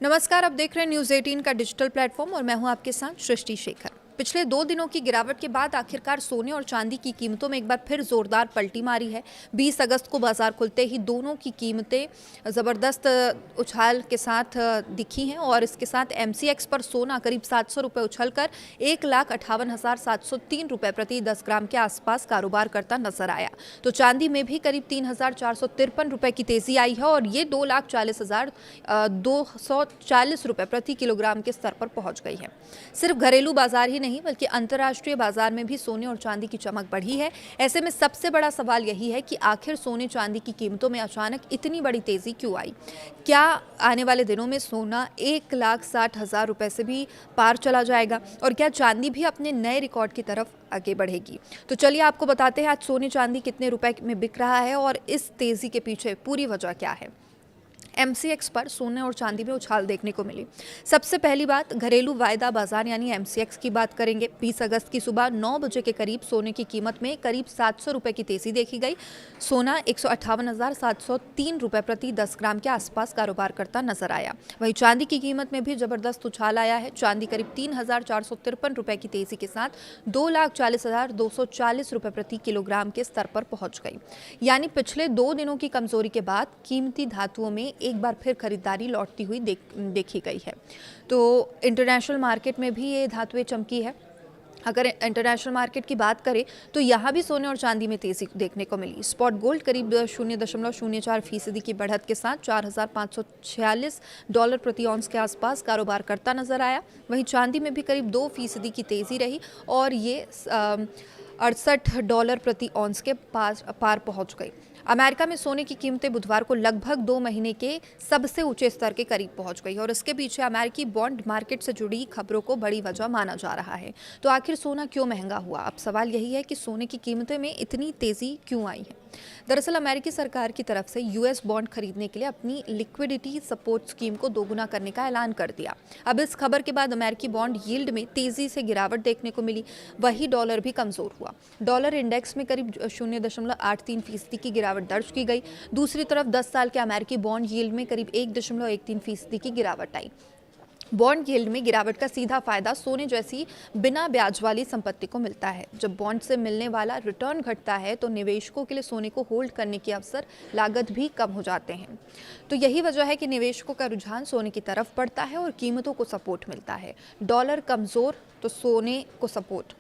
नमस्कार, आप देख रहे हैं न्यूज़ 18 का डिजिटल प्लेटफॉर्म और मैं हूं आपके साथ सृष्टि शेखर। पिछले 2 दिनों की गिरावट के बाद आखिरकार सोने और चांदी की कीमतों में एक बार फिर जोरदार पलटी मारी है। 20 अगस्त को बाजार खुलते ही दोनों की कीमतें ज़बरदस्त उछाल के साथ दिखी हैं और इसके साथ एमसीएक्स पर सोना करीब 700 रुपये उछलकर 1,58,703 रुपये प्रति 10 ग्राम के आसपास कारोबार करता नजर आया। तो चांदी में भी करीब 3,453 रुपये की तेजी आई है और ये 2,40,240 रुपये प्रति किलोग्राम के स्तर पर पहुंच गई है। सिर्फ घरेलू बाजार ही नहीं बल्कि अंतर्राष्ट्रीय बाजार में भी सोने और चांदी की चमक बढ़ी है। ऐसे में सबसे बड़ा सवाल यही है कि आखिर सोने चांदी की कीमतों में अचानक इतनी बड़ी तेजी क्यों आई? क्या आने वाले दिनों में सोना 1,60,000 रुपए से भी पार चला जाएगा और क्या चांदी भी अपने नए रिकॉर्ड की तरफ आगे बढ़ेगी? तो चलिए आपको बताते हैं आज सोने चांदी कितने रुपए में बिक रहा है और इस तेजी के पीछे पूरी वजह क्या है। एमसीएक्स पर सोने और चांदी में उछाल देखने को मिली। सबसे पहली बात घरेलू वायदा बाजार यानी एमसीएक्स की बात करेंगे। 20 अगस्त की सुबह 9 बजे के करीब सोने की कीमत में करीब 700 रुपए की तेजी देखी गई। सोना 158,703 रुपए प्रति 10 ग्राम के आसपास कारोबार करता नजर आया। वहीं चांदी की कीमत में भी जबरदस्त उछाल आया है। चांदी करीब 3,453 रुपए की तेजी के साथ 2,40,240 रुपए प्रति किलोग्राम के स्तर पर पहुंच गई। यानी पिछले 2 दिनों की कमजोरी के बाद कीमती धातुओं में एक बार फिर खरीदारी लौटती हुई देखी गई है। तो इंटरनेशनल मार्केट में भी ये धातुएं चमकी है। अगर इंटरनेशनल मार्केट की बात करें तो यहाँ भी सोने और चांदी में तेजी देखने को मिली। स्पॉट गोल्ड करीब 0.04% की बढ़त के साथ $4,546 प्रति ऑन्स के आसपास कारोबार करता नजर आया। वहीं चांदी में भी करीब 2% की तेजी रही और ये $68 प्रति ऑन्स के पार पहुंच गई। अमेरिका में सोने की कीमतें बुधवार को लगभग 2 महीने के सबसे ऊंचे स्तर के करीब पहुंच गई और इसके पीछे अमेरिकी बॉन्ड मार्केट से जुड़ी खबरों को बड़ी वजह माना जा रहा है। तो आखिर सोना क्यों महंगा हुआ? अब सवाल यही है कि सोने की कीमतें में इतनी तेजी क्यों आई है। दरअसल अमेरिकी सरकार की तरफ से यूएस बॉन्ड खरीदने के लिए अपनी लिक्विडिटी सपोर्ट स्कीम को दोगुना करने का ऐलान कर दिया। अब इस खबर के बाद अमेरिकी बॉन्ड यील्ड में तेजी से गिरावट देखने को मिली। वही डॉलर भी कमजोर हुआ। डॉलर इंडेक्स में करीब 0.83% की गिरावट दर्ज की गई। दूसरी तरफ 10 साल के अमेरिकी बॉन्ड यील्ड में करीब 1.13% की गिरावट आई। बॉन्ड यील्ड में गिरावट का सीधा फायदा सोने जैसी बिना ब्याज वाली संपत्ति को मिलता है। जब बॉन्ड से मिलने वाला रिटर्न घटता है तो निवेशकों के लिए सोने को होल्ड करने के अवसर लागत भी कम हो जाते हैं। तो यही वजह है कि निवेशकों का रुझान सोने की तरफ बढ़ता है और कीमतों को सपोर्ट मिलता है। डॉलर कमजोर तो सोने को सपोर्ट।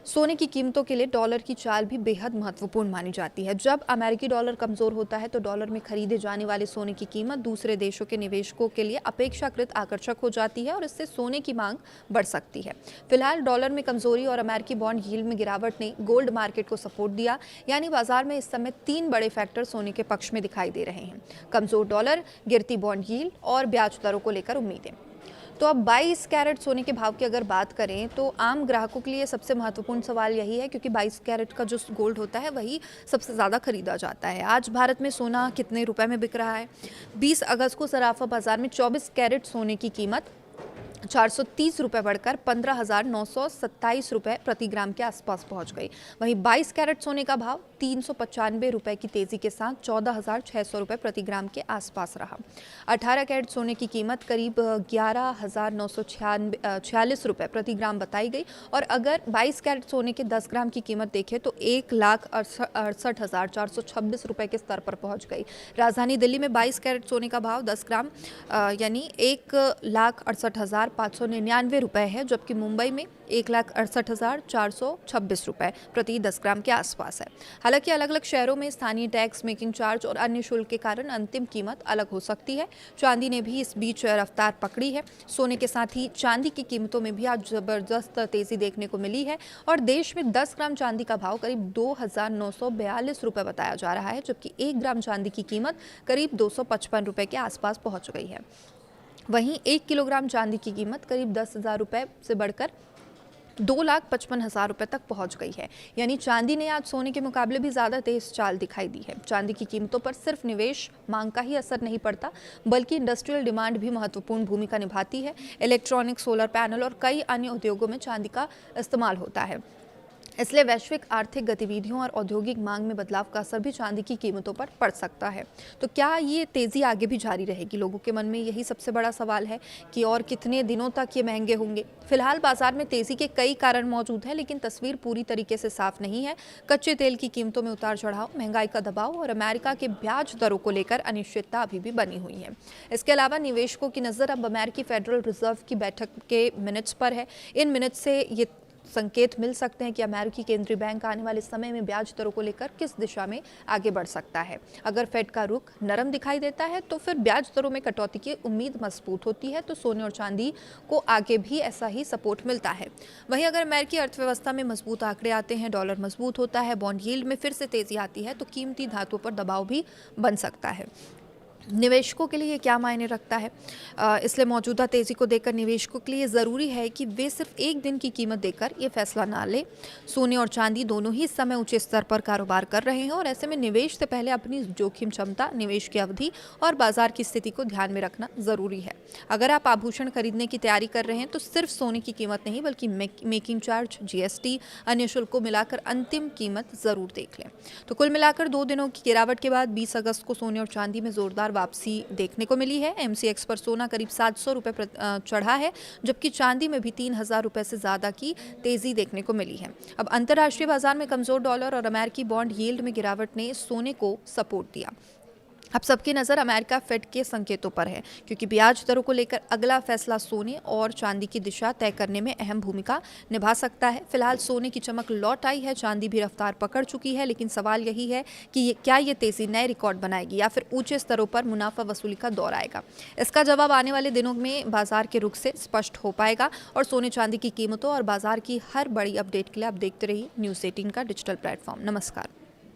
सोने की कीमतों के लिए डॉलर की चाल भी बेहद महत्वपूर्ण मानी जाती है। जब अमेरिकी डॉलर कमजोर होता है तो डॉलर में खरीदे जाने वाले सोने की कीमत दूसरे देशों के निवेशकों के लिए अपेक्षाकृत आकर्षक हो जाती है और इससे सोने की मांग बढ़ सकती है। फिलहाल डॉलर में कमजोरी और अमेरिकी बॉन्ड यील्ड में गिरावट ने गोल्ड मार्केट को सपोर्ट दिया। यानी बाजार में इस समय 3 बड़े फैक्टर सोने के पक्ष में दिखाई दे रहे हैं: कमजोर डॉलर, गिरती बॉन्ड यील्ड और ब्याज दरों को लेकर उम्मीदें। तो अब 22 कैरेट सोने के भाव की अगर बात करें तो आम ग्राहकों के लिए सबसे महत्वपूर्ण सवाल यही है, क्योंकि 22 कैरेट का जो गोल्ड होता है वही सबसे ज़्यादा खरीदा जाता है। आज भारत में सोना कितने रुपए में बिक रहा है? 20 अगस्त को सराफा बाजार में 24 कैरेट सोने की कीमत 430 रुपये बढ़कर 15,927 रुपये प्रति ग्राम के आसपास पहुंच गई। वहीं 22 कैरेट सोने का भाव 395 रुपये की तेजी के साथ 14,600 रुपये प्रति ग्राम के आसपास रहा। 18 कैरेट सोने की कीमत करीब 11,946 रुपये प्रति ग्राम बताई गई और अगर 22 कैरेट सोने के 10 ग्राम की कीमत देखें तो 1,68,426 रुपये के स्तर पर पहुंच गई। राजधानी दिल्ली में 22 कैरेट सोने का भाव 10 ग्राम यानी 1,68,599 रुपये है, जबकि मुंबई में 1,68,426 रुपये प्रति 10 ग्राम के आसपास है। हालांकि अलग अलग शहरों में स्थानीय टैक्स, मेकिंग चार्ज और अन्य शुल्क के कारण अंतिम कीमत अलग हो सकती है। चांदी ने भी इस बीच रफ्तार पकड़ी है। सोने के साथ ही चांदी की कीमतों में भी आज जबरदस्त तेजी देखने को मिली है और देश में 10 ग्राम चांदी का भाव करीब 2,942 रुपये बताया जा रहा है, जबकि 1 ग्राम चांदी की कीमत करीब 255 रुपये के आसपास पहुंच गई है। वहीं 1 किलोग्राम चांदी की कीमत करीब 10,000 रुपये से बढ़कर 2,55,000 रुपये तक पहुंच गई है। यानी चांदी ने आज सोने के मुकाबले भी ज़्यादा तेज चाल दिखाई दी है। चांदी की कीमतों पर सिर्फ निवेश मांग का ही असर नहीं पड़ता, बल्कि इंडस्ट्रियल डिमांड भी महत्वपूर्ण भूमिका निभाती है। इलेक्ट्रॉनिक, सोलर पैनल और कई अन्य उद्योगों में चांदी का इस्तेमाल होता है। इसलिए वैश्विक आर्थिक गतिविधियों और औद्योगिक मांग में बदलाव का असर भी चांदी की कीमतों पर पड़ सकता है। तो क्या ये तेजी आगे भी जारी रहेगी? लोगों के मन में यही सबसे बड़ा सवाल है कि और कितने दिनों तक ये महंगे होंगे। फिलहाल बाजार में तेजी के कई कारण मौजूद हैं, लेकिन तस्वीर पूरी तरीके से साफ नहीं है। कच्चे तेल की कीमतों में उतार चढ़ाव, महंगाई का दबाव और अमेरिका के ब्याज दरों को लेकर अनिश्चितता अभी भी बनी हुई है। इसके अलावा निवेशकों की नजर अब अमेरिकी फेडरल रिजर्व की बैठक के मिनट्स पर है। इन मिनट्स से ये संकेत मिल सकते हैं कि अमेरिकी केंद्रीय बैंक आने वाले समय में ब्याज दरों को लेकर किस दिशा में आगे बढ़ सकता है। अगर फेड का रुख नरम दिखाई देता है तो फिर ब्याज दरों में कटौती की उम्मीद मजबूत होती है, तो सोने और चांदी को आगे भी ऐसा ही सपोर्ट मिलता है। वहीं अगर अमेरिकी अर्थव्यवस्था में मजबूत आंकड़े आते हैं, डॉलर मजबूत होता है, बॉन्ड यील्ड में फिर से तेजी आती है, तो कीमती धातुओं पर दबाव भी बन सकता है। निवेशकों के लिए ये क्या मायने रखता है? इसलिए मौजूदा तेज़ी को देखकर निवेशकों के लिए ज़रूरी है कि वे सिर्फ एक दिन की कीमत देकर ये फैसला ना लें। सोने और चांदी दोनों ही इस समय ऊंचे स्तर पर कारोबार कर रहे हैं और ऐसे में निवेश से पहले अपनी जोखिम क्षमता, निवेश की अवधि और बाजार की स्थिति को ध्यान में रखना ज़रूरी है। अगर आप आभूषण खरीदने की तैयारी कर रहे हैं तो सिर्फ सोने की कीमत नहीं बल्कि मेकिंग चार्ज, जीएसटी, अन्य शुल्क को मिलाकर अंतिम कीमत ज़रूर देख लें। तो कुल मिलाकर 2 दिनों की गिरावट के बाद 20 अगस्त को सोने और चांदी में जोरदार वापसी देखने को मिली है। एमसीएक्स पर सोना करीब 700 रुपए चढ़ा है, जबकि चांदी में भी 3000 रुपए से ज्यादा की तेजी देखने को मिली है। अब अंतर्राष्ट्रीय बाजार में कमजोर डॉलर और अमेरिकी बॉन्ड यील्ड में गिरावट ने सोने को सपोर्ट दिया। अब सबकी नज़र अमेरिका फेड के संकेतों पर है, क्योंकि ब्याज दरों को लेकर अगला फैसला सोने और चांदी की दिशा तय करने में अहम भूमिका निभा सकता है। फिलहाल सोने की चमक लौट आई है, चांदी भी रफ्तार पकड़ चुकी है, लेकिन सवाल यही है कि क्या ये तेजी नए रिकॉर्ड बनाएगी या फिर ऊंचे स्तरों पर मुनाफा वसूली का दौर आएगा। इसका जवाब आने वाले दिनों में बाजार के रुख से स्पष्ट हो पाएगा। और सोने चांदी की कीमतों और बाजार की हर बड़ी अपडेट के लिए आप देखते रहिए News 18 का डिजिटल प्लेटफॉर्म। नमस्कार।